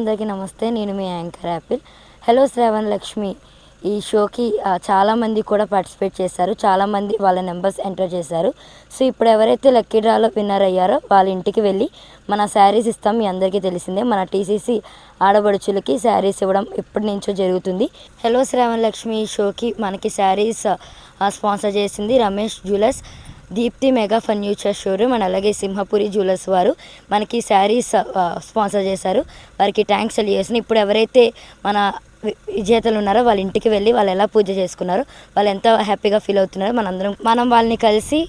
అందరికీ నమస్తే. నేను మీ యాంకర్ యాపిల్. హలో శ్రావణ లక్ష్మి ఈ షోకి చాలామంది కూడా పార్టిసిపేట్ చేశారు. చాలామంది వాళ్ళ నెంబర్స్ ఎంటర్ చేశారు. సో ఇప్పుడు ఎవరైతే లక్కీ డ్రాలో విన్నర్ అయ్యారో వాళ్ళ ఇంటికి వెళ్ళి మన శారీస్ ఇస్తాం. మీ అందరికీ తెలిసిందే, మన టీసీసీ ఆడబడుచులకి శారీస్ ఇవ్వడం ఎప్పటి నుంచో జరుగుతుంది. హలో శ్రావణ లక్ష్మి ఈ షోకి మనకి శారీస్ స్పాన్సర్ చేసింది Ramesh jewellers, Deepti mega furniture showroom and అలాగే సింహపురి జ్యువెలర్స్ వారు మనకి శారీస్ స్పాన్సర్ చేశారు. వారికి థ్యాంక్స్ తెలియజేస్తున్నాను. ఇప్పుడు ఎవరైతే మన విజేతలు ఉన్నారో వాళ్ళ ఇంటికి వెళ్ళి వాళ్ళు ఎలా పూజ చేసుకున్నారో, వాళ్ళు ఎంత హ్యాపీగా ఫీల్ అవుతున్నారో మనం వాళ్ళని కలిసి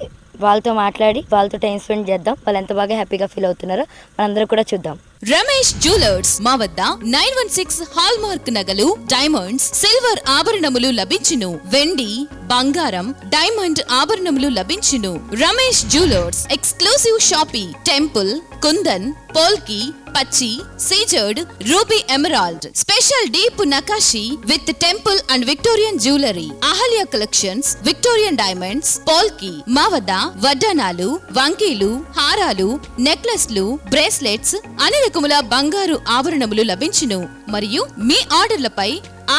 వాళ్ళతో మాట్లాడి వాళ్ళతో టైం స్పెండ్ చేద్దాం. వాళ్ళు ఎంత బాగా హ్యాపీగా ఫీల్ అవుతున్నారో మనందరం కూడా చూద్దాం. రమేష్ జ్యువెలర్స్ మా వద్ద 916 హాల్మార్క్ నగలు, డైమండ్స్, సిల్వర్ ఆభరణములు లభించును. వెండి, బంగారం, డైమండ్ ఆభరణములు లభించును. Ramesh jewellers exclusive shoppe temple, kundan, polki, పచ్చి, సీజర్డ్, ruby emerald, special deep nakashi with temple and Victorian jewellery, Ahalya collections, Victorian diamonds, polki. మా వద్ద వడ్డానాలు, వంకీలు, హారాలు, నెక్లెస్లు, బ్రేస్లెట్స్, అన్ని రకముల బంగారు ఆభరణములు లభించును. మరియు మీ ఆర్డర్లపై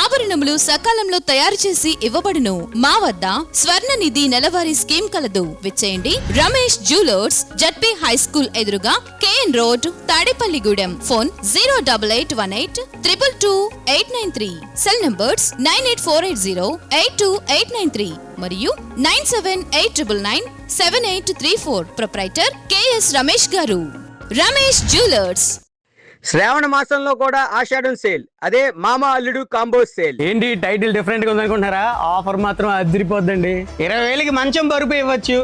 ఆభరణములు సకాలంలో తయారు చేసి ఇవ్వబడును. మా వద్ద స్వర్ణ నిధి నెలవారీ స్కీమ్ కలదు. విచ్చేయండి. Ramesh jewellers, ZP high school ఎదురుగా, KN road, Tadepalligudem. Phone 08818222893. Cell numbers 98480828993 మరియు 9789997834. ప్రొప్రైటర్ కెఎస్ రమేష్ గారు. రమేష్ జ్యువెలర్స్. శ్రావణ మాసంలో కూడా ఆషాఢం సేల్, అదే మామ అల్లుడు కాంబో సేల్. ఏంటి టైటిల్ డిఫరెంట్ గా ఉందనుకుంటున్నారా? ఆఫర్ మాత్రం అదిరిపోద్దండి. 20,000కి మంచం పరుపు ఇవ్వచ్చు,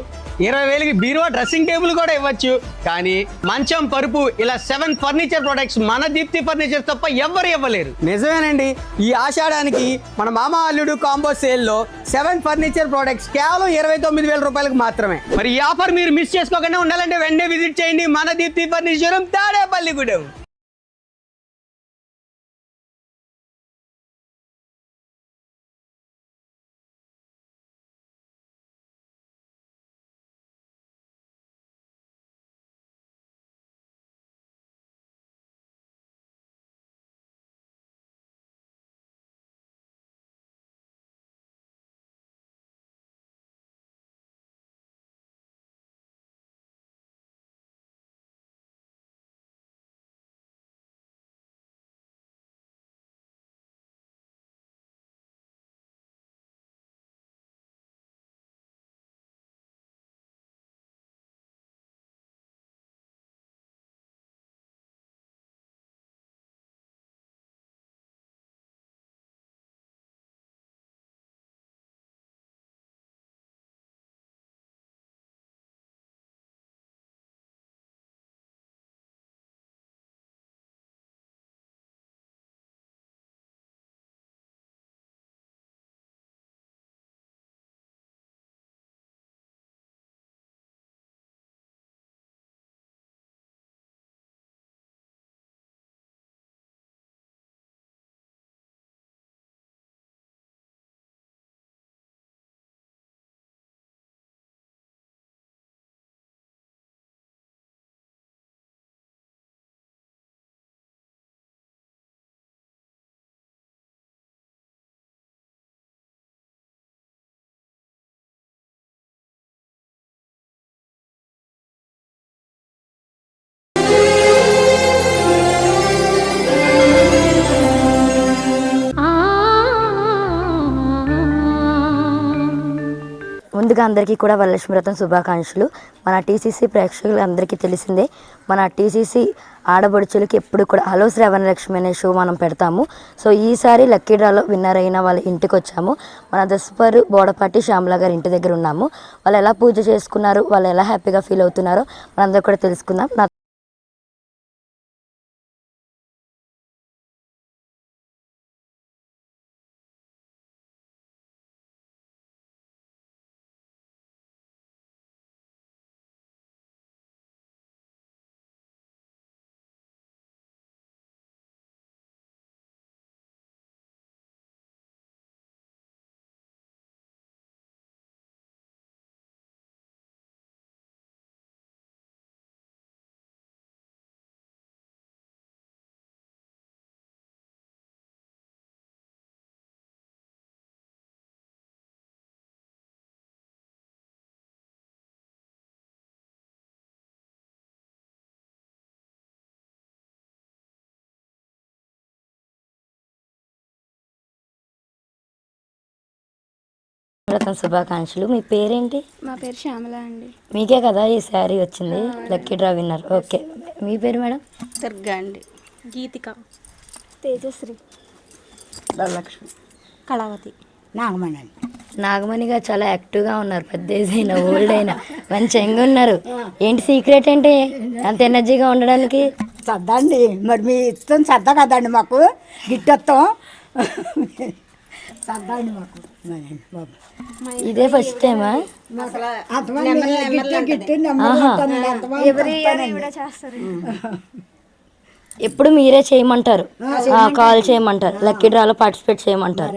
20,000కి బీరువా డ్రెస్సింగ్ టేబుల్ కూడా ఇవ్వచ్చు. కానీ మంచం పరుపు ఇలా 7 ఫర్నిచర్ ప్రొడక్ట్స్ మన దీప్తి ఫర్నిచర్ తప్ప ఎవ్వరు ఇవ్వలేరు. నిజమేనండి. ఈ ఆషాఢానికి మన మామ అల్లుడు కాంబో సేల్ లో 7 ఫర్నిచర్ ప్రొడక్ట్స్ కేవలం 29,000 రూపాయలకు మాత్రమే. మరి ఈ ఆఫర్ మీరు మిస్ చేసుకోకుండా ఉండాలంటే వెంటనే విజిట్ చేయండి మన దీప్తి ఫర్నిచర్ తాడేపల్లిగూడెం. ముందుగా అందరికీ కూడా వరలక్ష్మి వ్రతం శుభాకాంక్షలు. మన టీసీసీ ప్రేక్షకులందరికీ తెలిసిందే, మన టీసీసీ ఆడబడుచులకి ఎప్పుడు కూడా హలో శ్రావణ లక్ష్మి అనే షో మనం పెడతాము. సో ఈసారి లక్కీ డ్రాలో విన్నర్ అయిన వాళ్ళ ఇంటికి వచ్చాము. మన దస్పరు బోడపాటి శ్యామల గారి ఇంటి దగ్గర ఉన్నాము. వాళ్ళు ఎలా పూజ చేసుకున్నారు, వాళ్ళు ఎలా హ్యాపీగా ఫీల్ అవుతున్నారో మనందరూ కూడా తెలుసుకుందాం. వ్రతం శుభాకాంక్షలు. మీ పేరేంటి? మా పేరు శ్యామల అండి. మీకే కదా ఈ శారీ వచ్చింది, లక్కీ డ్రా విన్నర్. ఓకే, మీ పేరు మేడం? దుర్గా అండి. గీతిక. తేజశ్రీ. ధనలక్ష్మి. కళావతి. నాగమణి. నాగమణిగా చాలా యాక్టివ్గా ఉన్నారు, పెద్ద ఏజ్ అయినా ఓల్డ్ అయినా మంచి యంగ్ ఉన్నారు. ఏంటి సీక్రెట్ ఏంటి అంత ఎనర్జీగా ఉండడానికి? సర్దండి, మరి మీ ఇష్టం సర్దా కదండి మాకు గిట్టొత్తాం. సర్దండి మాకు మరి బాబు. ఇదే ఫస్ట్ టైమా? అంతమంది గిట్టి ఆహా. ఎవరి ఇయర్ కూడా చేస్తారు. ఎప్పుడు మీరే చేయమంటారు, కాల్ చేయమంటారు, లక్కీ డ్రాలో పార్టిసిపేట్ చేయమంటారు.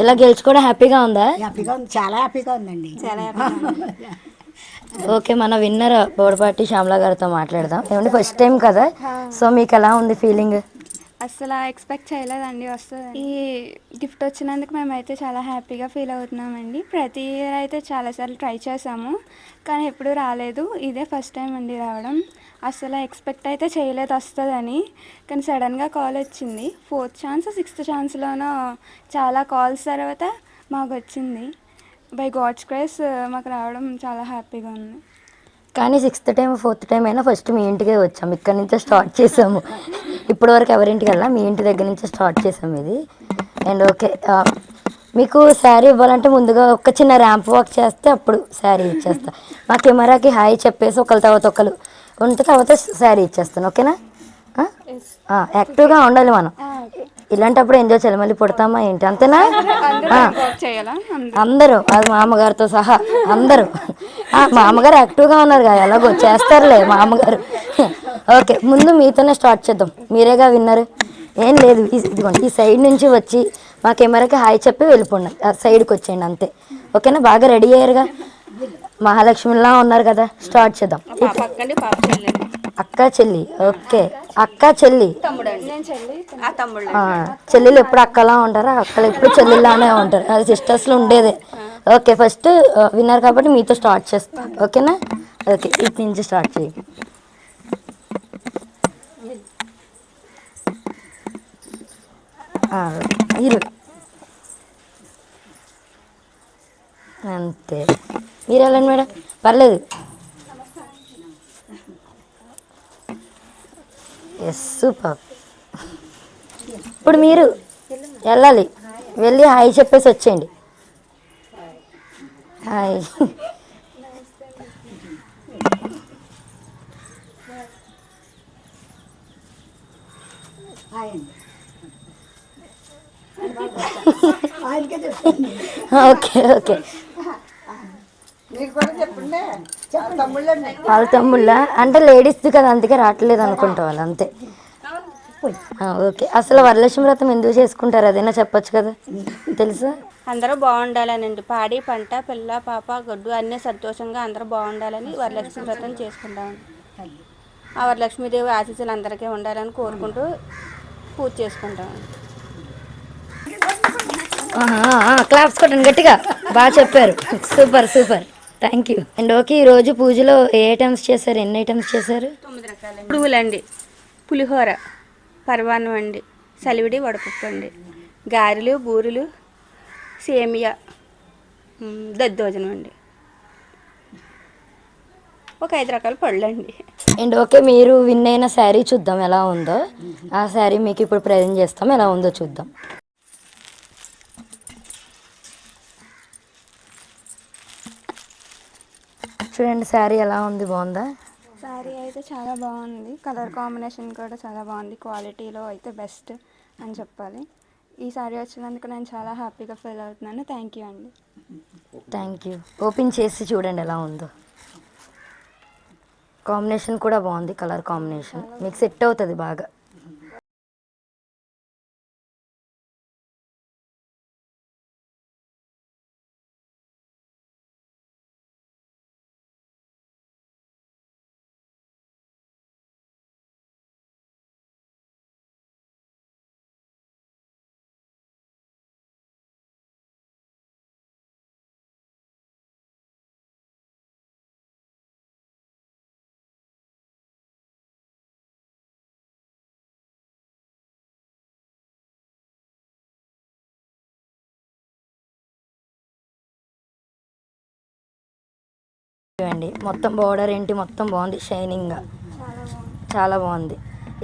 ఇలా గెలుచుకోవడం హ్యాపీగా ఉందా? హ్యాపీగా ఉంది, చాలా హ్యాపీగా ఉందండి. చాలా ఓకే, మన విన్నర్ బోడపాటి శ్యామల గారితో మాట్లాడదాం. ఏమంటే ఫస్ట్ టైం కదా, సో మీకు ఎలా ఉంది ఫీలింగ్? అసలు ఎక్స్పెక్ట్ చేయలేదండి వస్తుంది. ఈ గిఫ్ట్ వచ్చినందుకు మేమైతే చాలా హ్యాపీగా ఫీల్ అవుతున్నామండి. ప్రతి ఇయర్ అయితే చాలాసార్లు ట్రై చేసాము, కానీ ఎప్పుడూ రాలేదు. ఇదే ఫస్ట్ టైం అండి రావడం. అసలు ఎక్స్పెక్ట్ అయితే చేయలేదు వస్తుందని, కానీ సడన్గా కాల్ వచ్చింది. 4th ఛాన్స్ 6th ఛాన్స్లోనూ చాలా కాల్స్ తర్వాత మాకు వచ్చింది. బై గాడ్స్ గ్రేస్ మాకు రావడం చాలా హ్యాపీగా ఉంది. కానీ 6th టైం 4th టైం అయినా ఫస్ట్ మీ ఇంటికే వచ్చాము, ఇక్కడ నుంచే స్టార్ట్ చేసాము. ఇప్పటి వరకు ఎవరింటికి వెళ్ళా, మీ ఇంటి దగ్గర నుంచే స్టార్ట్ చేసాము ఇది. అండ్ ఓకే, మీకు శారీ ఇవ్వాలంటే ముందుగా ఒక చిన్న ర్యాంప్ వాక్ చేస్తే అప్పుడు శారీ ఇచ్చేస్తా. మా కెమెరాకి హాయ్ చెప్పేసి ఒకరి తర్వాత ఒకరు ఉంటే తర్వాత శారీ ఇచ్చేస్తాను, ఓకేనా? యాక్టివ్గా ఉండాలి మనం, ఇలాంటప్పుడు ఎంజాయ్ చేయాలి. మళ్ళీ పుడతామా ఏంటి, అంతేనా? చేయాలా? అందరూ, అది మామగారితో సహా అందరూ. మా అమ్మగారు యాక్టివ్గా ఉన్నారు కదా, ఎలాగో చేస్తారులే మా అమ్మగారు. ఓకే, ముందు మీతోనే స్టార్ట్ చేద్దాం, మీరేగా విన్నారు. ఏం లేదు, ఇదిగోండి ఈ సైడ్ నుంచి వచ్చి మా కెమెరాకి హాయ్ చెప్పి వెళ్ళిపోండి, సైడ్కి వచ్చేయండి అంతే, ఓకేనా? బాగా రెడీ అయ్యారుగా, మహాలక్ష్మిలా ఉన్నారు కదా, స్టార్ట్ చేద్దాం. అక్క చెల్లి, ఓకే, అక్క చెల్లి. చెల్లెలు ఎప్పుడు అక్కలా ఉంటారా, అక్కలు ఎప్పుడు చెల్లెల్లానే ఉంటారు, అది సిస్టర్స్లో ఉండేదే. ఓకే, ఫస్ట్ విన్నారు కాబట్టి మీతో స్టార్ట్ చేస్తాం, ఓకేనా? ఓకే, ఇటు నుంచి స్టార్ట్ చేయి. అంతే, మీరు వెళ్ళండి మేడం, పర్లేదు. Yes, super. ఇప్పుడు మీరు వెళ్ళాలి, వెళ్ళి హాయ్ చెప్పేసి వచ్చేయండి. హాయ్. ఓకే ఓకే, వాళ్ళ తమ్ముళ్ళ అంటే లేడీస్ది కదా, అందుకే రావట్లేదు అనుకుంటా వాళ్ళు, అంతే. ఓకే, అసలు వరలక్ష్మి వ్రతం ఎందుకు చేసుకుంటారు అదైనా చెప్పొచ్చు కదా, తెలుసా? అందరూ బాగుండాలనండి, పాడి పంట పిల్ల పాప గొడ్డు అన్నీ సంతోషంగా అందరూ బాగుండాలని వరలక్ష్మి వ్రతం చేసుకుంటామండి. ఆ వరలక్ష్మీదేవి ఆశీస్సులు అందరికీ ఉండాలని కోరుకుంటూ పూజ చేసుకుంటామండి. క్లాప్స్ కొట్టండి గట్టిగా, బాగా చెప్పారు, super super, thank you. And okay, ఈరోజు పూజలో ఏ ఐటమ్స్ చేశారు, ఎన్ని ఐటమ్స్ చేశారు? 9 రకాలండి. పురుగులండి, పులిహోర, పరవాన్నం అండి, సలివిడి వడపప్పు అండి, గారెలు, బూరెలు, సేమియా, దద్దోజనం అండి, ఒక 5 రకాల పళ్ళు అండి. అండ్ ఓకే, మీరు విన్ అయిన శారీ చూద్దాం ఎలా ఉందో. ఆ శారీ మీకు ఇప్పుడు ప్రజెంట్ చేస్తాం, ఎలా ఉందో చూద్దాం. చూడండి శారీ ఎలా ఉంది, బాగుందా? శారీ అయితే చాలా బాగుంది, కలర్ కాంబినేషన్ కూడా చాలా బాగుంది, క్వాలిటీలో అయితే బెస్ట్ అని చెప్పాలి. ఈ శారీ వచ్చినందుకు నేను చాలా హ్యాపీగా ఫీల్ అవుతున్నాను. థ్యాంక్ యూ అండి. Thank you. ఓపెన్ చేసి చూడండి ఎలా ఉందో. కాంబినేషన్ కూడా బాగుంది, కలర్ కాంబినేషన్ మీకు సెట్ అవుతుంది బాగా. అండి మొత్తం బోర్డర్ ఏంటి మొత్తం బాగుంది షైనింగ్గా, చాలా బాగుంది.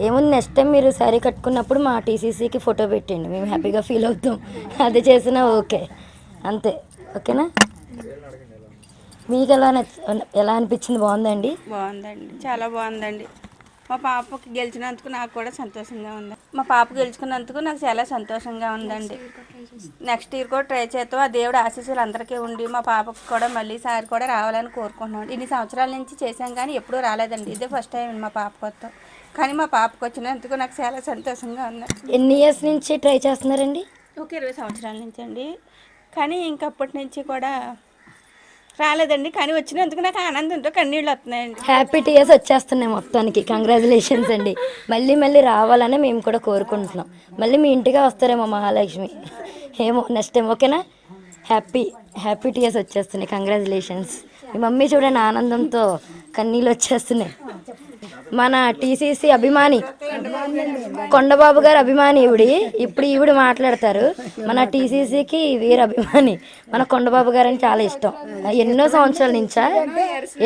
ఏముంది నెక్స్ట్ టైం మీరు శారీ కట్టుకున్నప్పుడు మా టీసీసీకి ఫోటో పెట్టండి, మేము హ్యాపీగా ఫీల్ అవుతాం. అది చేసినా ఓకే, అంతే. ఓకేనా? మీకు ఎలా అనిపించింది? బాగుందండి? బాగుందండి, చాలా బాగుందండి. మా పాపకి గెలిచినందుకు నాకు కూడా సంతోషంగా ఉంది. మా పాప గెలుచుకున్నందుకు నాకు చాలా సంతోషంగా ఉందండి. నెక్స్ట్ ఇయర్ కూడా ట్రై చేస్తాం. ఆ దేవుడు ఆశీస్సులు అందరికీ ఉండి మా పాపకు కూడా మళ్ళీ సారి కూడా రావాలని కోరుకుంటున్నాం. ఇన్ని సంవత్సరాల నుంచి చేశాం కానీ ఎప్పుడూ రాలేదండి, ఇదే ఫస్ట్ టైం మా పాప కొత్త. కానీ మా పాపకు వచ్చినందుకు నాకు చాలా సంతోషంగా ఉంది. ఎన్ని ఇయర్స్ నుంచి ట్రై చేస్తున్నారండి? ఒక 20 సంవత్సరాల నుంచి అండి. కానీ ఇంకప్పటి నుంచి కూడా రాలేదండి, కానీ వచ్చినందుకు నాకు ఆనందంతో కన్నీళ్ళు వస్తున్నాయండి. హ్యాపీ టీయర్స్ వచ్చేస్తున్నాయి మొత్తానికి. కంగ్రాచులేషన్స్ అండి. మళ్ళీ మళ్ళీ రావాలని మేము కూడా కోరుకుంటున్నాం. మళ్ళీ మీ ఇంటిగా వస్తారేమో మహాలక్ష్మి, ఏమో నెక్స్ట్ టైం. ఓకేనా? హ్యాపీ టీయర్స్ వచ్చేస్తున్నాయి. కంగ్రాచులేషన్స్. మీ మమ్మీ చూడండి ఆనందంతో కన్నీళ్ళు వచ్చేస్తున్నాయి. మన టీసీసీ అభిమాని, కొండబాబు గారు అభిమాని ఇప్పుడు ఈవిడ మాట్లాడతారు. మన టీసీసీకి వీర అభిమాని మన కొండబాబు గారు అని చాలా ఇష్టం. ఎన్నో సంవత్సరాల నుంచా,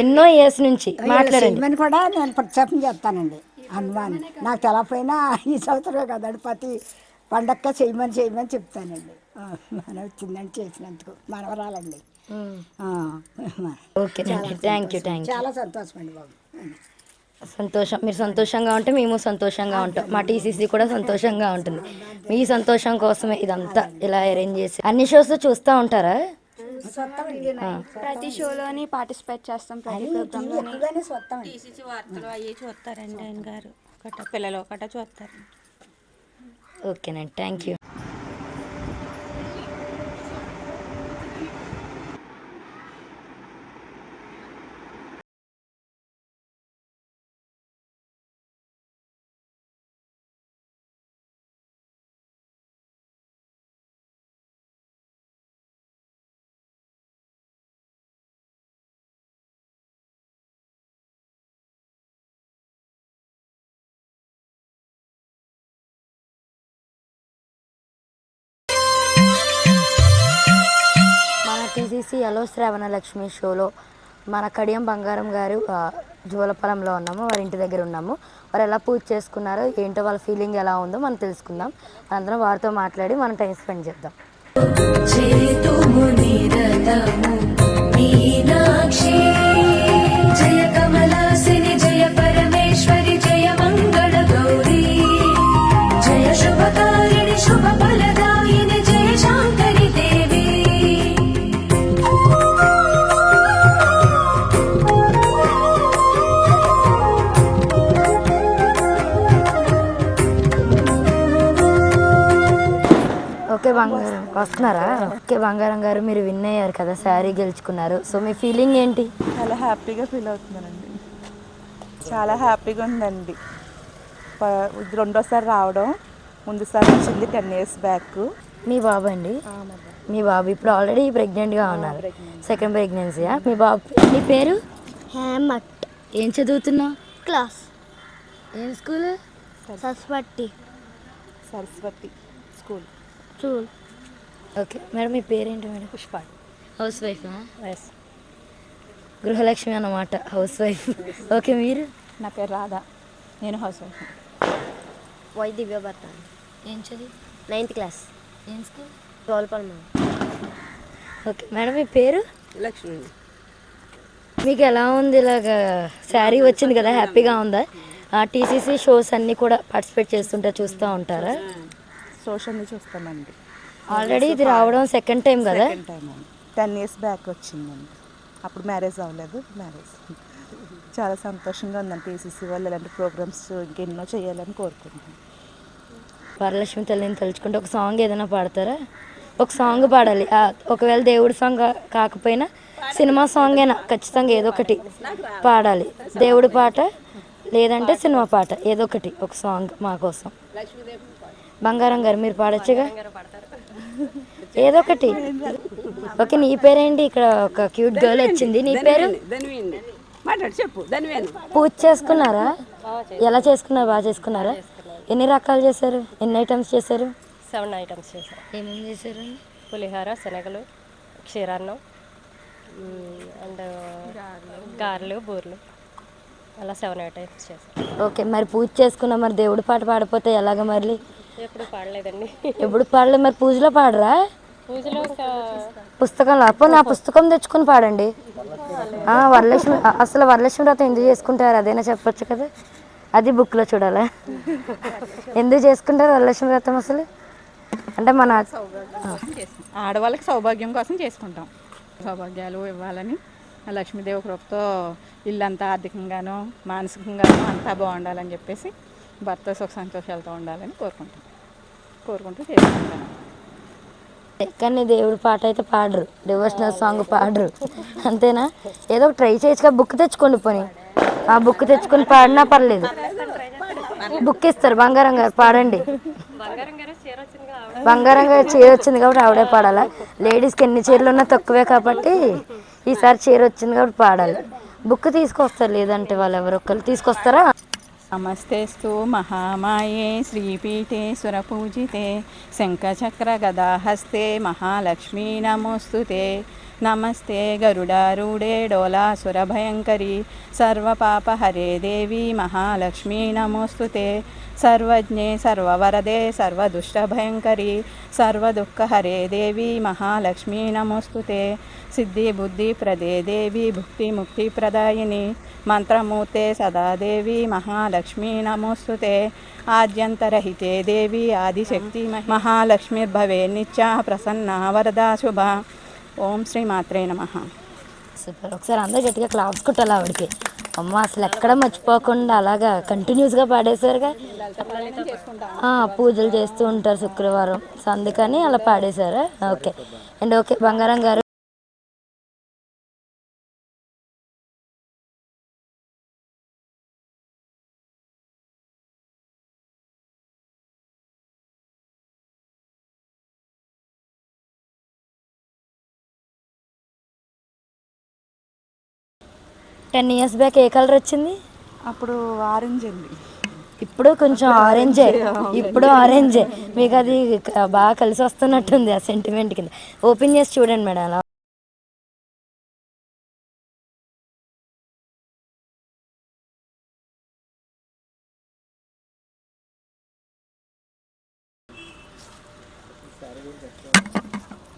ఎన్నో ఇయర్స్ నుంచి మాట్లాడండి. అని కూడా నేను ప్రత్యేకం చేస్తానండి. అభిమాని నాకు తెలపోయినా ఈ సంవత్సరమే కదండి, ప్రతి పండక్క చేయమని చెప్తానండి. మన వచ్చిందండి చేసినందుకు మనవరాలండి. Okay, thank you. చాలా సంతోషం అండి బాబు. సంతోషం. మీరు సంతోషంగా ఉంటే మేము సంతోషంగా ఉంటాం. మా టీసీసీ కూడా సంతోషంగా ఉంటుంది. మీ సంతోషం కోసమే ఇదంతా ఇలా అరేంజ్ చేసి. అన్ని షోస్ చూస్తూ ఉంటారా? ప్రతి షోలోని పార్టిసిపేట్ చేస్తాం, ప్రతి ప్రోగ్రాంలోని. టీసీసీ వార్తలు అవి చూస్తారండి ఆయన గారు, పిల్లలు ఒకట చూస్తారు. ఓకేనండి, థ్యాంక్ యూ. టీసీసీ ఎలో శ్రావణ లక్ష్మి షోలో మన కడియం బంగారం గారు జోలపాలెంలో ఉన్నాము, వారి ఇంటి దగ్గర ఉన్నాము. వారు ఎలా పూజ చేసుకున్నారో ఏంటో, వాళ్ళ ఫీలింగ్ ఎలా ఉందో మనం తెలుసుకుందాం. అందరం వారితో మాట్లాడి మనం టైం స్పెండ్ చేద్దాం. జయ కమలాసిని జయ పరమేశ్వరి జయ మంగళ గౌరీ జయ శుభకారిణి శుభ ఫలదాయిని జయ శాంకరి దేవి. ఓకే బంగారం వస్తున్నారా? ఓకే బంగారం గారు, మీరు విన్ అయ్యారు కదా, శారీ గెలుచుకున్నారు. సో మీ ఫీలింగ్ ఏంటి? చాలా హ్యాపీగా ఫీల్ అవుతున్నానండి, చాలా హ్యాపీగా ఉందండి. ఇది రెండోసారి రావడం, ముందుసారి వచ్చింది 10 years బ్యాక్. మీ బాబు అండి? మీ బాబు ఇప్పుడు ఆల్రెడీ ప్రెగ్నెంట్గా ఉన్నారు, సెకండ్ ప్రెగ్నెన్సీయా? మీ బాబు మీ పేరు? హేమట్. ఏం చదువుతున్నావు? క్లాస్. ఏం స్కూల్? సరస్వతి స్కూల్. చూడు. ఓకే మేడం, మీ పేరేంటి మేడం? పుష్ప. హౌస్ వైఫా? గృహలక్ష్మి అన్నమాట, హౌస్ వైఫ్. ఓకే, మీరు? నా పేరు రాధా, నేను హౌస్ వైఫ్. వై దివ్య భర్త. ఏం చదివి? 9th class. ఏం స్కూల్? జోలపాలెం. ఓకే మేడం, మీ పేరు? లక్ష్మి. మీకు ఎలా ఉంది? ఇలాగా శారీ వచ్చింది కదా, హ్యాపీగా ఉందా? టీసీసీ షోస్ అన్నీ కూడా పార్టిసిపేట్ చేస్తుంటే చూస్తూ ఉంటారా? సోషల్ని చూస్తామండి. ఆల్రెడీ ఇది రావడం సెకండ్ టైం కదా? 10 years బ్యాక్ వచ్చిందండి, అప్పుడు మ్యారేజ్ అవ్వలేదు. చాలా సంతోషంగా ఉందండి. టీసీసీ వాళ్ళు ఇలాంటి ప్రోగ్రామ్స్ ఇంకెన్నో చేయాలని కోరుకుంటున్నాను. వరలక్ష్మి తల్లిని తలుచుకుంటే ఒక సాంగ్ ఏదైనా పాడతారా? ఒక సాంగ్ పాడాలి. ఒకవేళ దేవుడి సాంగ్ కాకపోయినా సినిమా సాంగ్ అయినా ఖచ్చితంగా ఏదో ఒకటి పాడాలి. దేవుడి పాట లేదంటే సినిమా పాట, ఏదో ఒకటి ఒక సాంగ్ మా కోసం. బంగారం గారు మీరు పాడొచ్చుగా, ఏదో ఒకటి. ఓకే, నీ పేరేంటి? ఇక్కడ ఒక క్యూట్ గర్ల్ వచ్చింది, నీ పేరు? పూజ చేసుకున్నారా? ఎలా చేసుకున్నారు? బాగా చేసుకున్నారా? ఎన్ని రకాలు చేశారు? ఎన్ని ఐటమ్స్ చేశారు? 7 items చేశారు. ఏమేమి చేశారు? పులిహోర, శనగలు, క్షీరాన్నం, అండ్ గారెలు బూరెలు అలా 7-8 టైప్స్ చేస్తాం. ఓకే, మరి పూజ చేసుకున్నా మరి దేవుడి పాట పాడిపోతే ఎలాగ మరి? ఎప్పుడు పాడలేదండి. ఎప్పుడు పాడలేదు, మరి పూజలో పాడరా? పూజలో ఇంకా పుస్తకంలో అప్పుడు నా పుస్తకం తెచ్చుకొని పాడండి. వరలక్ష్మి అసలు వరలక్ష్మి వ్రతం ఎందుకు చేసుకుంటారు అదైనా చెప్పొచ్చు కదా, అది బుక్లో చూడాలా? ఎందుకు చేసుకుంటారు వరలక్ష్మి వ్రతం అసలు? అంటే మన ఆడవాళ్ళకి సౌభాగ్యం కోసం చేసుకుంటాం. సౌభాగ్యాలు ఇవ్వాలని లక్ష్మీదేవి కృపతో ఇల్లంతా ఆర్థికంగాను మానసికంగాను అంతా బాగుండాలని చెప్పేసి భర్త సుఖ సంతోషాలతో ఉండాలని కోరుకుంటూ చేసుకుంటాను. కానీ దేవుడి పాట అయితే పాడరు, డివోషనల్ సాంగ్ పాడరు, అంతేనా? ఏదో ట్రై చేయొచ్చుగా, బుక్ తెచ్చుకోండి పోనీ. ఆ బుక్ తెచ్చుకొని పాడినా పర్లేదు, బుక్ ఇస్తారు. బంగారం గారు పాడండి. బంగారం గారు చీర వచ్చింది కాబట్టి ఆవిడే పాడాలా? లేడీస్కి ఎన్ని చీరలు ఉన్నా తక్కువే కాబట్టి ఈసారి చీర వచ్చింది కాబట్టి పాడాలి. బుక్ తీసుకొస్తారు, లేదంటే వాళ్ళు ఎవరొక్కరు తీసుకొస్తారా? నమస్తేస్తు మహామాయే శ్రీపీఠే సురపూజితే శంఖచక్ర గదాహస్తే మహాలక్ష్మీ నమోస్తుతే. నమస్తే గరుడారూఢే డోలాసురభయంకరి సర్వపాపహరే దేవి మహాలక్ష్మీ నమోస్తుతే. సర్వజ్ఞే సర్వవరదే సర్వదుష్టభయంకరి సర్వదుఃఖహరే దేవి మహాలక్ష్మీ నమోస్తుతే. సిద్ధి బుద్ధి ప్రదే దేవి భుక్తి ముక్తి ప్రదాయిని మంత్రమూర్తే సదా దేవి మహాలక్ష్మీ నమోస్తుతే. ఆద్యంతరహితే దేవి ఆదిశక్తి మహాలక్ష్మీర్భవే నిత్యా ప్రసన్నా వరదా శుభ. ఓం శ్రీ మాత్రే నమః. సూపర్, ఒకసారి అందరూ గట్టిగా క్లాప్స్ కొట్టాలి ఆవిడకి. అమ్మ అసలు ఎక్కడ మర్చిపోకుండా అలాగా కంటిన్యూస్గా పాడేశారుగా. పూజలు చేస్తూ ఉంటారు శుక్రవారం, సో అందుకని అలా పాడేశారా? ఓకే అండ్ ఓకే బంగారం గారు. టెన్ ఇయర్స్ బ్యాక్ ఏ కలర్ వచ్చింది? అప్పుడు ఆరెంజ్ అండి. ఇప్పుడు కొంచెం ఆరెంజే, ఇప్పుడు ఆరెంజే. మీకు అది బాగా కలిసి వస్తున్నట్టుంది ఆ సెంటిమెంట్ కింద. ఓపెన్ చేసి చూడండి మేడం అలా.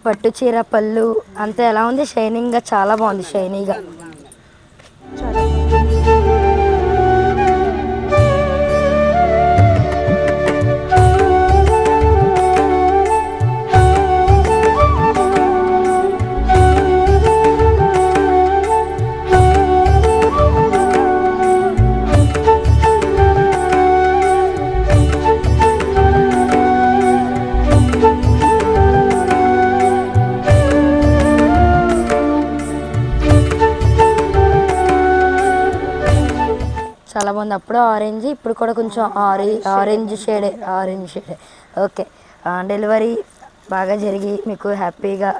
పట్టు చీర పళ్ళు అంతా ఎలా ఉంది? షైనింగ్గా చాలా బాగుంది, షైనీగా. చాలా బాగుంది. అప్పుడు ఆరెంజ్, ఇప్పుడు కూడా కొంచెం ఆరెంజ్ షేడే. ఓకే, డెలివరీ బాగా జరిగి మీకు హ్యాపీగా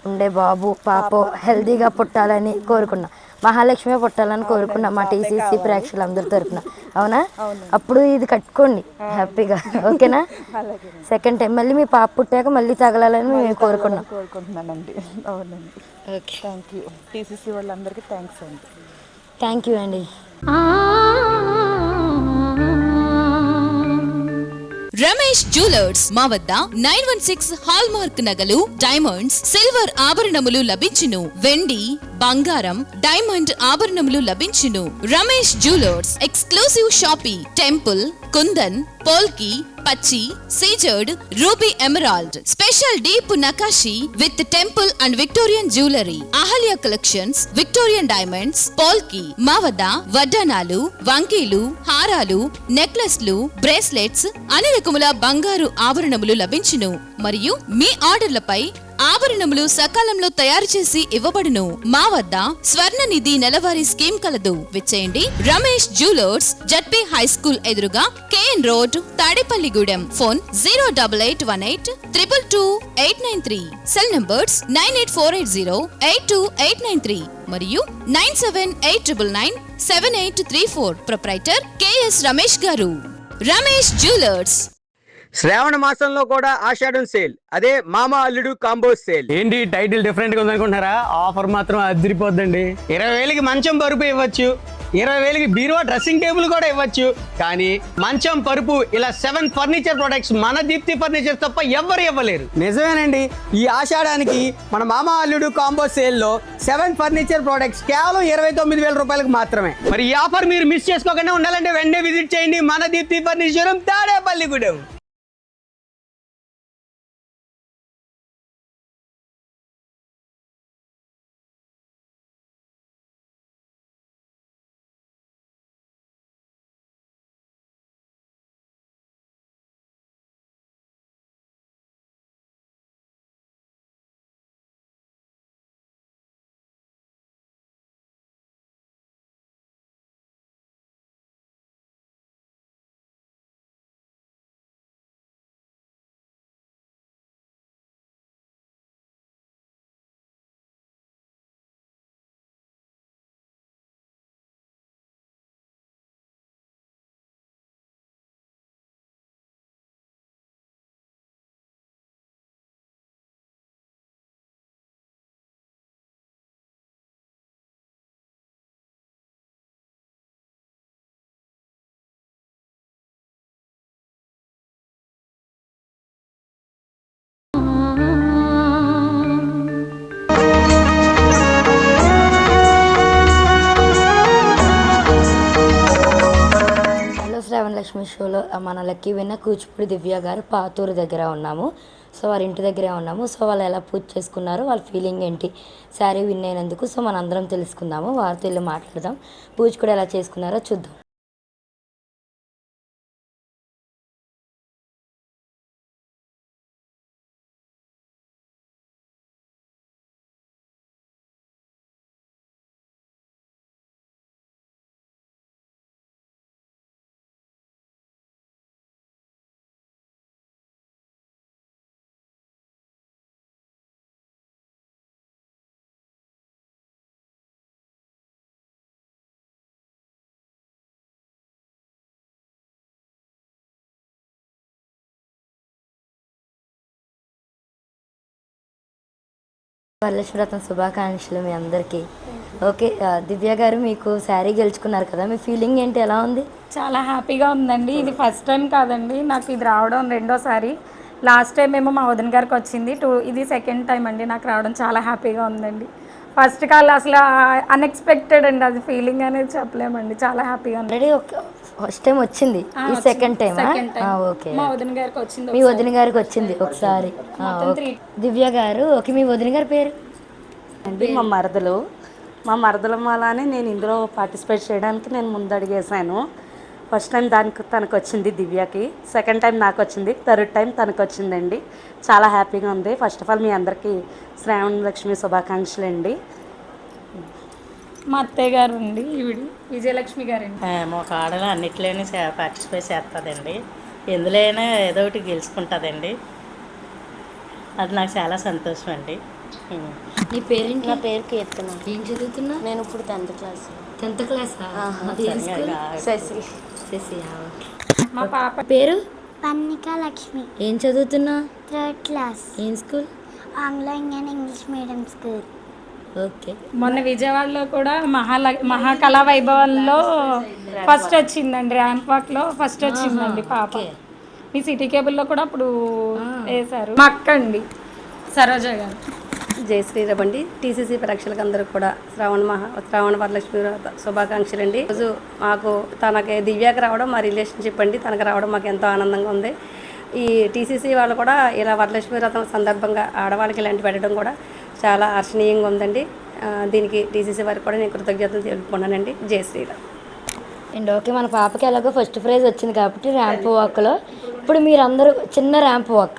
ఉండే బాబు పాప హెల్తీగా పుట్టాలని కోరుకున్నా, మహాలక్ష్మి పుట్టాలని కోరుకున్నా మా టీసీసీ ప్రేక్షకులందరి తరఫున. అవునా? అప్పుడు ఇది కట్టుకోండి హ్యాపీగా, ఓకేనా? సెకండ్ టైం మళ్ళీ మీ పాప పుట్టాక మళ్ళీ తగలాలని మేము కోరుకుంటున్నానండి. అవునండి. Okay, thank you. టీసీసీ వాళ్ళందరికీ థ్యాంక్స్ అండి. థ్యాంక్ యూ అండి. రమేష్ జ్యువెలర్స్ మా వద్ద 916 హాల్మార్క్ నగలు, డైమండ్స్, సిల్వర్ ఆభరణములు లభించును. వెండి, బంగారం, డైమండ్ ఆభరణములు లభించును. Ramesh jewellers exclusive shoppe temple, kundan, polki, పచ్చి, సీజర్డ్, ruby emerald, special deep nakashi with temple and Victorian jewellery, Ahalya collections, Victorian diamonds, polki. మా వద్ద వడ్డానాలు, వంకీలు, హారాలు, నెక్లెస్లు, బ్రేస్లెట్స్, అన్ని రకముల బంగారు ఆభరణములు లభించును. మరియు మీ ఆర్డర్లపై ఆభరణములు సకాలంలో తయారు చేసి ఇవ్వబడును. మా వద్ద స్వర్ణ నిధి నెలవారీ స్కీమ్ కలదు. విచ్చేయండి. Ramesh jewellers, ZP high school ఎదురుగా, KN road, Tadepalligudem. Phone 08818222893. Cell numbers 98480828993 మరియు 9789997834. ప్రొప్రైటర్ కెఎస్ రమేష్ గారు. రమేష్ జ్యువెలర్స్. శ్రావణ మాసంలో కూడా ఆషాఢం సేల్, అదే మామ అల్లుడు కాంబో సేల్. ఏంటి టైటిల్ డిఫరెంట్ గా ఉందనుకుంటున్నారా? ఆఫర్ మాత్రం అదిరిపోద్దండి. 20,000కి మంచం పరుపు ఇవ్వచ్చు, 20,000కి బీరువా డ్రెస్సింగ్ టేబుల్ కూడా ఇవ్వచ్చు. కానీ మంచం పరుపు ఇలా 7 ఫర్నిచర్ ప్రొడక్ట్స్ మన దీప్తి ఫర్నిచర్ తప్ప ఎవ్వరు ఇవ్వలేరు. నిజమేనండి. ఈ ఆషాఢానికి మన మామ అల్లుడు కాంబో సేల్ లో 7 ఫర్నిచర్ ప్రొడక్ట్స్ కేవలం 29,000 రూపాయలకు మాత్రమే. మరి ఈ ఆఫర్ మీరు మిస్ చేసుకోకుండా ఉండాలంటే వెంటనే విజిట్ చేయండి మన దీప్తి ఫర్నిచర్ తాడేపల్లిగూడెం. శ్రావణ లక్ష్మి షోలో మన లక్కీ విన్న కూచిపూడి దివ్య గారు పాతూరు దగ్గర ఉన్నాము. సో వారి ఇంటి దగ్గరే ఉన్నాము. సో వాళ్ళు ఎలా పూజ చేసుకున్నారు, వాళ్ళ ఫీలింగ్ ఏంటి శారీ విన్ అయినందుకు, సో మన అందరం తెలుసుకుందాము. వారితో వెళ్ళి మాట్లాడదాం, పూజ కూడా ఎలా చేసుకున్నారో చూద్దాం. వరలక్ష్మి వ్రతం శుభాకాంక్షలు మీ అందరికీ. ఓకే దివ్య గారు, మీకు శారీ గెలుచుకున్నారు కదా, మీ ఫీలింగ్ ఏంటి, ఎలా ఉంది? చాలా హ్యాపీగా ఉందండి. ఇది ఫస్ట్ టైం కాదండి నాకు ఇది రావడం, రెండోసారి. లాస్ట్ టైం ఏమో మా వదిన గారికి వచ్చింది, ఇది సెకండ్ టైం అండి నాకు రావడం. చాలా హ్యాపీగా ఉందండి. ఫస్ట్ కాల్ అసలు అన్ఎక్స్పెక్టెడ్ అండి, అది ఫీలింగ్ అనేది చెప్పలేమండి. చాలా హ్యాపీగా ఉంది. ఆల్రెడీ ఫస్ట్ టైం వచ్చింది, ఈ సెకండ్ టైం. ఓకే, మా వదిన గారికి వచ్చింది, మీ వదిన గారికి వచ్చింది ఒకసారి. దివ్య గారు, ఓకే, మీ వదిన గారి పేరు అండి? మా మరదల మాలానే నేను ఇందులో పార్టిసిపేట్ చేయడానికి నేను ముందడిగేసాను. ఫస్ట్ టైం తనకు వచ్చింది దివ్యకి, సెకండ్ టైం నాకు వచ్చింది, థర్డ్ టైం తనకు వచ్చిందండి. చాలా హ్యాపీగా ఉంది. ఫస్ట్ ఆఫ్ ఆల్ మీ అందరికీ శ్రావణ లక్ష్మి శుభాకాంక్షలు అండి. మా అత్తయ్య గారు అండి, విజయలక్ష్మి గారండి. ఒక ఆడలో అన్నిట్లోనే పార్టిసిపేట్ చేస్తుందండి, ఎందులో అయినా ఏదో ఒకటి గెలుచుకుంటుందండి. అది నాకు చాలా సంతోషం అండి. నీ పేరేంటి? నా పేరు కీర్తన. ఏం చదువుతున్నా? నేను ఇప్పుడు 10th class. 10th class? Shashi. మా పాప పేరు పన్నిక లక్ష్మి. ఏం చదువుతున్నా? 3rd class. ఏం school? Anglo Indian English medium school. Okay. మొన్న విజయవాడలో కూడా మహాకళా వైభవంలో ఫస్ట్ వచ్చిందండి, ర్యాంప్ వాక్లో ఫస్ట్ వచ్చిందండి పాప. మీ సిటీ కేబుల్లో కూడా అప్పుడు వేశారు. మా అక్క అండి సరోజ గారు. జై శ్రీరామ్ అండి. టీసీసీ పరీక్షలకు అందరూ కూడా శ్రావణ వరలక్ష్మి శుభాకాంక్షలు అండి. రోజు మాకు తనకి దివ్యాకి రావడం మా రిలేషన్షిప్ అండి, తనకు రావడం మాకు ఎంతో ఆనందంగా ఉంది. ఈ టీసీసీ వాళ్ళు కూడా ఇలా వరలక్ష్మి వ్రతం సందర్భంగా ఆడవాళ్ళకి ఇలాంటి పెట్టడం కూడా చాలా హర్షణీయంగా ఉందండి. దీనికి టీసీసీ వారికి కూడా నేను కృతజ్ఞతలు తెలుపుకున్నానండి. జై శ్రీరామ్. అండ్ ఓకే, మన పాపకి ఎలాగో ఫస్ట్ ప్రైజ్ వచ్చింది కాబట్టి ర్యాంప్ వాక్లో ఇప్పుడు మీరందరూ చిన్న ర్యాంప్ వాక్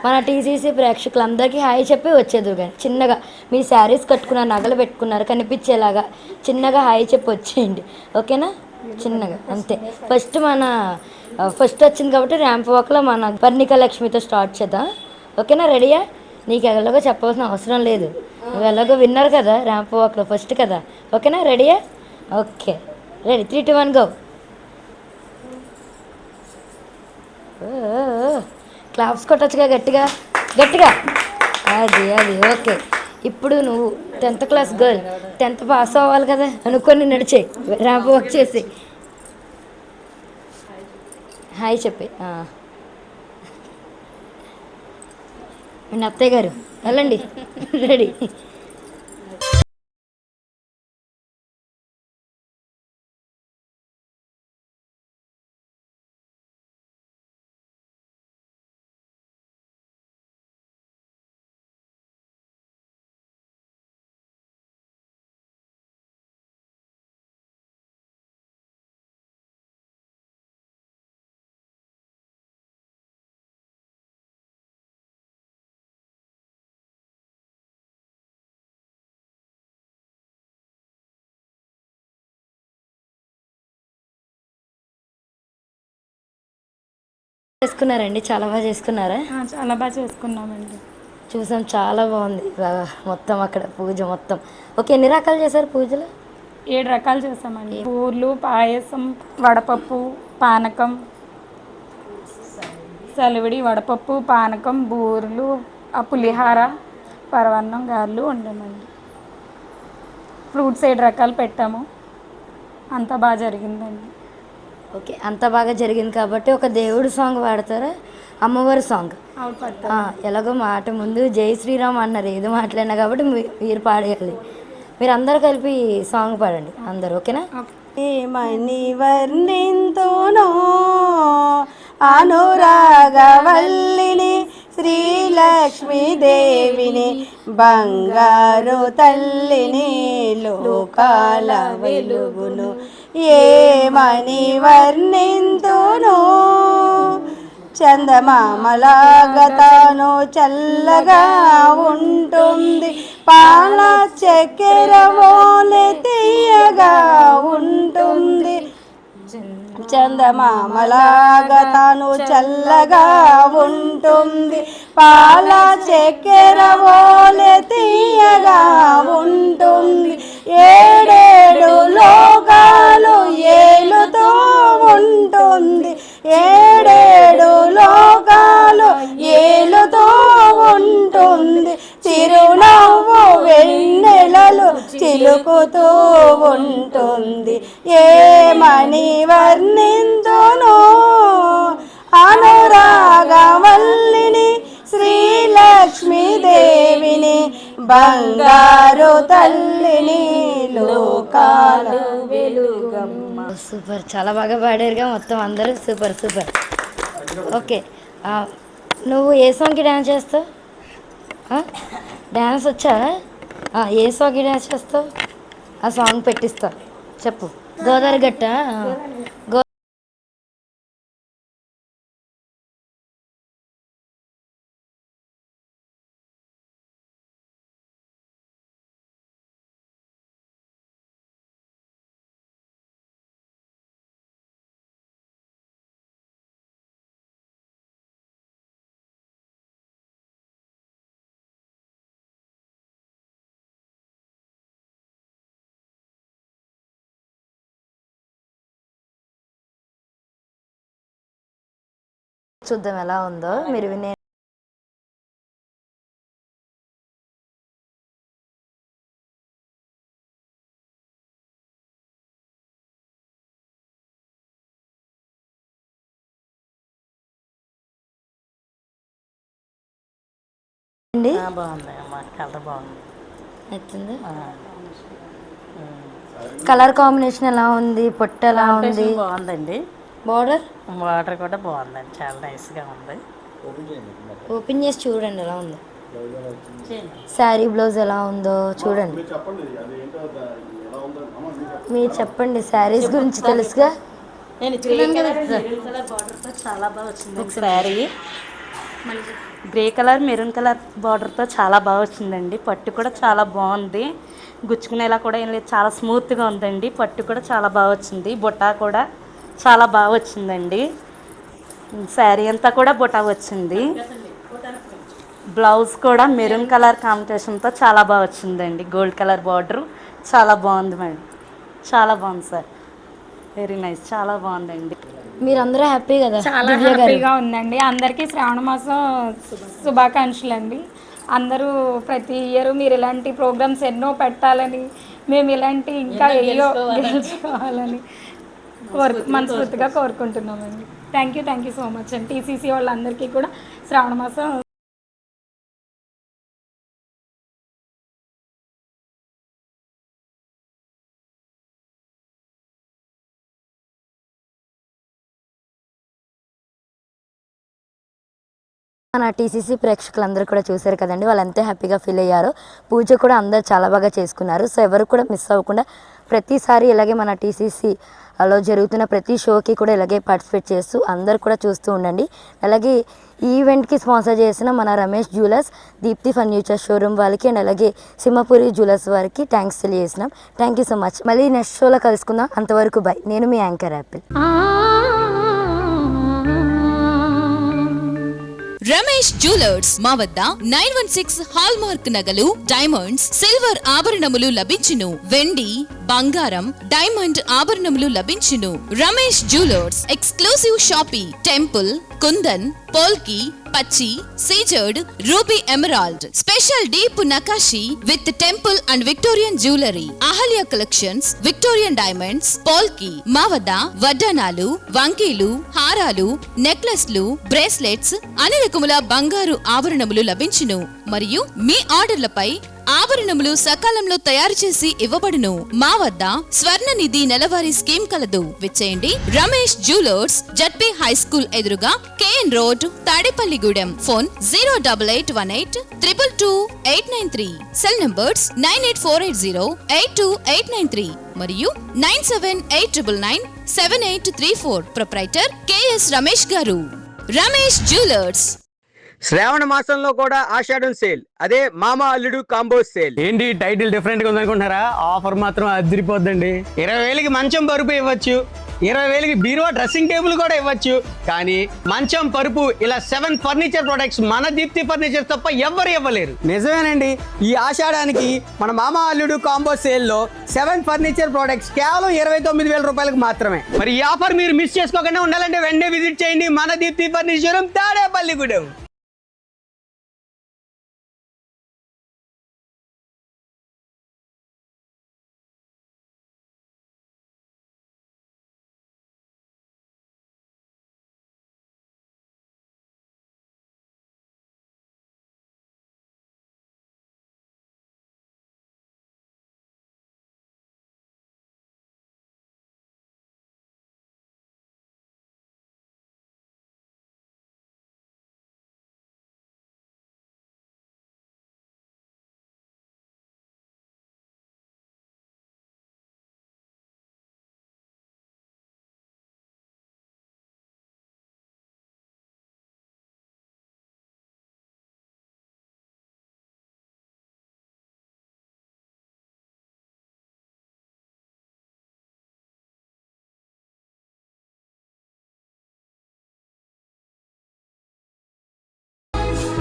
మన టీసీసీ ప్రేక్షకులందరికీ హాయ్ చెప్పి వచ్చేది. కానీ చిన్నగా మీ శారీస్ కట్టుకున్నారు, నగలు పెట్టుకున్నారు, కనిపించేలాగా చిన్నగా హాయ్ చెప్పి వచ్చేయండి, ఓకేనా? చిన్నగా అంతే. ఫస్ట్ వచ్చింది కాబట్టి ర్యాంప్ వాక్లో మన పర్ణిక లక్ష్మితో స్టార్ట్ చేద్దాం, ఓకేనా? రెడీయా? నీకు ఎలాగో చెప్పవలసిన అవసరం లేదు, నువ్వు ఎలాగో విన్నారు కదా ర్యాంప్ వాక్లో ఫస్ట్ కదా, ఓకేనా? రెడీయా? Okay, ready. 3, 2, 1 గో. క్లాప్స్ కొట్టచ్చుగా గట్టిగా గట్టిగా. అది అది ఓకే. ఇప్పుడు నువ్వు 10th class girl, 10th pass అవ్వాలి కదా అనుకొని నడిచే ర్యాంప్ వాక్ చేసి హాయ్ చెప్పి మీ అత్తయ్య గారు వెళ్ళండి రెడీ. చేసుకున్నారండి, చాలా బాగా చేసుకున్నారా? చాలా బాగా చేసుకున్నామండి. చూసాం, చాలా బాగుంది మొత్తం అక్కడ పూజ మొత్తం. ఓకే, ఎన్ని రకాలు చేశారు పూజలు? 7 రకాలు చేసామండి. పూర్లు, పాయసం, వడపప్పు, పానకం, సలివిడి, వడపప్పు, పానకం, బూరెలు, ఆ పులిహార, పరవన్నం, గారెలు వండామండి. ఫ్రూట్స్ 7 రకాలు పెట్టాము. అంతా బాగా జరిగిందండి. ఓకే, అంత బాగా జరిగింది కాబట్టి ఒక దేవుడు సాంగ్ పాడతారా, అమ్మవారి సాంగ్? ఎలాగో మాట ముందు జై శ్రీరామ్ అన్నారు, ఏదో మాట్లాడినా కాబట్టి మీరు పాడేయాలి. మీరు అందరు కలిపి సాంగ్ పాడండి అందరు, ఓకేనా? ఏమని వర్ణింతునో అనురాగవల్లిని శ్రీలక్ష్మీదేవిని, బంగారు తల్లిని, లోకాల వెలుగును ఏమని వర్ణింతును. చందమామలాగా తాను చల్లగా ఉంటుంది, పాల చక్కెర వోలె తీయగా ఉంటుంది. చందమామలాగా తాను చల్లగా ఉంటుంది, పాల చక్కెర వోలె తీయగా ఉంటుంది. 7 లోకాలు ఏలుతూ ఉంటుంది, 7 లోకాలు ఏలుతూ ఉంటుంది. చిరునవ్వు వెన్నెలలు చిలుకుతూ ఉంటుంది. ఏమని వర్ణింతును అనురాగవల్లిని శ్రీలక్ష్మీదేవిని, బంగారు తల్లిని, లోకాల వెలుగమ్మ. సూపర్, చాలా బాగా పాడారుగా మొత్తం అందరూ. Super super. ఓకే, నువ్వు ఏ సాంగ్కి డ్యాన్స్ చేస్తావు? డ్యాన్స్ వచ్చా? ఏ సాంగ్కి డ్యాన్స్ చేస్తావు? ఆ సాంగ్ పెట్టిస్తా, చెప్పు. గోదావరి గట్ట చూద్దాం ఎలా ఉందో. మీరు వినే బాగుంది అమ్మా, కలర్ బాగుంది. నచ్చింది. కలర్ కాంబినేషన్ ఎలా ఉంది? పొట్టు ఎలా ఉంది? బాగుందండి. బార్డర్ కూడా బాగుందండి, చాలా నైస్గా ఉంది. ఓపెన్ చేసి చూడండి ఎలా ఉందో. శారీ బ్లౌజ్ ఎలా ఉందో చూడండి. మీరు చెప్పండి, శారీస్ గురించి తెలుసుగా. నేను బార్డర్తో చాలా బాగా వచ్చింది sari. Grey colour maroon colour బార్డర్తో చాలా బాగా వచ్చిందండి. పట్టు కూడా చాలా బాగుంది, గుచ్చుకునేలా కూడా ఏం లేదు, చాలా స్మూత్గా ఉందండి. పట్టు కూడా చాలా బాగా వచ్చింది, బుట్ట కూడా చాలా బాగా వచ్చిందండి. శారీ అంతా కూడా బుట్ట వచ్చింది. బ్లౌజ్ కూడా మెరూన్ కలర్ కాంబినేషన్తో చాలా బాగా వచ్చిందండి. గోల్డ్ కలర్ బార్డర్ చాలా బాగుంది మేడం, చాలా బాగుంది సార్. వెరీ నైస్, చాలా బాగుందండి. మీరందరూ హ్యాపీ కదా చాలా దివ్య గారు? హ్యాపీగా ఉందండి. అందరికీ శ్రావణ మాసం శుభాకాంక్షలు అండి. అందరూ ప్రతి ఇయర్ మీరు ఇలాంటి ప్రోగ్రామ్స్ ఎన్నో పెట్టాలని, మేము ఇలాంటి ఇంకా ఎన్నో గెలుచుకోవాలని మనస్ఫూర్తిగా కోరుకుంటున్నామండి. థ్యాంక్ యూ సో మచ్ అండి. టీసీసీ వాళ్ళందరికీ కూడా శ్రావణ మాసం మన టీసీసీ ప్రేక్షకులందరూ కూడా చూశారు కదండి, వాళ్ళు ఎంత హ్యాపీగా ఫీల్ అయ్యారో. పూజ కూడా అందరు చాలా బాగా చేసుకున్నారు. సో ఎవరు కూడా మిస్ అవ్వకుండా ప్రతిసారి ఇలాగే మన టీసీసీలో జరుగుతున్న ప్రతి షోకి కూడా ఇలాగే పార్టిసిపేట్ చేస్తూ అందరు కూడా చూస్తూ ఉండండి. అలాగే ఈ ఈవెంట్కి స్పాన్సర్ చేసిన మన Ramesh jewellers, Deepti furniture showroom వాళ్ళకి అండ్ అలాగే సింహపురి జ్యువెలర్స్ వారికి థ్యాంక్స్ తెలియజేసినాం. Thank you so much. మళ్ళీ నెక్స్ట్ షోలో కలుసుకుందాం. అంతవరకు బై. నేను మీ యాంకర్ యాపిల్. రమేష్ జ్యువెలర్స్ మా వద్ద 916 హాల్మార్క్ నగలు, డైమండ్స్, సిల్వర్ ఆభరణములు లభించును. వెండి, బంగారం, డైమండ్ ఆభరణములు లభించును. Ramesh jewellers exclusive shoppe temple, kundan, polki, పచ్చి, సీజర్డ్, ruby emerald, special deep nakashi with temple and Victorian jewellery, Ahalya collections, Victorian diamonds, polki. మా వద్ద వడ్డానాలు, వంకీలు, హారాలు, నెక్లెస్లు, బ్రేస్లెట్స్, అన్ని రకముల బంగారు ఆభరణములు లభించును. మరియు మీ ఆర్డర్లపై ఆభరణములు సకాలంలో తయారు చేసి ఇవ్వబడును. మా వద్ద స్వర్ణ నిధి నెలవారీ స్కీమ్ కలదు. విచ్చేయండి. Ramesh jewellers, ZP high school ఎదురుగా, KN road, Tadepalligudem. Phone 08818222893. Cell numbers 984808283 మరియు 9789997834. ప్రొప్రైటర్ కేఎస్ రమేష్ గారు. రమేష్ జ్యువెలర్స్. శ్రావణ మాసంలో కూడా ఆషాఢం సేల్, అదే మామ అల్లుడు కాంబో సేల్. ఏంటి టైటిల్ డిఫరెంట్గా ఉందనుకుంటున్నారా? ఆఫర్ మాత్రం అదిరిపోద్దండి. 20,000కి మంచం పరుపు ఇవ్వచ్చు, 20,000కి బీరువా డ్రెస్సింగ్ టేబుల్ కూడా ఇవ్వచ్చు. కానీ మంచం పరుపు ఇలా 7 ఫర్నిచర్ ప్రొడక్ట్స్ మన దీప్తి ఫర్నిచర్ తప్ప ఎవ్వరు ఇవ్వలేరు. నిజమేనండి. ఈ ఆషాఢానికి మన మామ అల్లుడు కాంబో సేల్లో 7 ఫర్నిచర్ ప్రొడక్ట్స్ కేవలం 29,000 రూపాయలకు మాత్రమే. మరి ఈ ఆఫర్ మీరు మిస్ చేసుకోకుండా ఉండాలంటే వెంటనే విజిట్ చేయండి మన దీప్తి ఫర్నిచర్ తాడేపల్లిగూడెం.